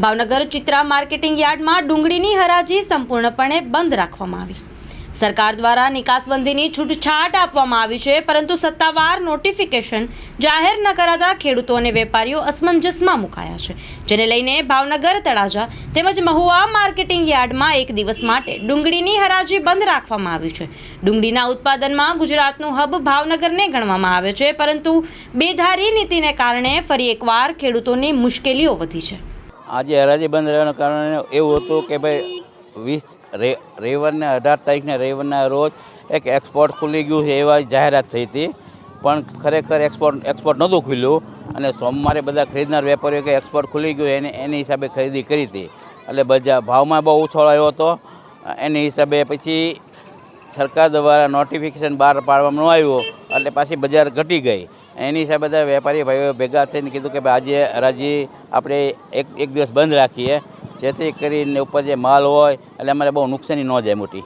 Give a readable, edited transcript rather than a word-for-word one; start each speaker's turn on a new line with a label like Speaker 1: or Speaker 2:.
Speaker 1: Bhavnagar Chitra marketing યાર્ડમાં ડુંગળીની હરાજી સંપૂર્ણપણે બંધ રાખવામાં આવી। સરકાર દ્વારા નિકાસબંધીની છૂટછાટ આપવામાં આવી છે, પરંતુ સત્તાવાર નોટિફિકેશન જાહેર ન કરાતા ખેડૂતો અને વેપારીઓ અસમંજસમાં મુકાયા છે, જેને લઈને ભાવનગર તળાજા તેમજ મહુવા માર્કેટિંગ યાર્ડમાં એક દિવસ માટે ડુંગળીની હરાજી બંધ રાખવામાં આવી છે। ડુંગળીના ઉત્પાદનમાં ગુજરાતનું હબ ભાવનગરને ગણવામાં આવે છે, પરંતુ બેધારી નીતિને કારણે ફરી એકવાર ખેડૂતોની મુશ્કેલીઓ વધી છે।
Speaker 2: આજે હરાજી બંધ રહેવાનું કારણ એવું હતું કે ભાઈ રવિવારના 18 તારીખને રવિવારના રોજ એક એક્સપોર્ટ ખુલી ગયું છે એવા જાહેરાત થઈ હતી, પણ ખરેખર એક્સપોર્ટ નહોતું ખુલ્યું અને સોમવારે બધા ખરીદનાર વેપારીઓ કે એક્સપોર્ટ ખુલી ગયું એની હિસાબે ખરીદી કરી હતી, એટલે બજાર ભાવમાં બહુ ઉછાળો આવ્યો હતો। એની હિસાબે પછી સરકાર દ્વારા નોટિફિકેશન બહાર પાડવામાં ન આવ્યું એટલે પાછી બજાર ઘટી ગઈ। એની હિસાબે બધા વેપારી ભાઈઓ ભેગા થઈને કીધું કે ભાઈ આજે હરાજી આપણે એક દિવસ બંધ રાખીએ, જેથી કરીને ઉપર જે માલ હોય એટલે અમારે બહુ નુકસાની ન જાય મોટી।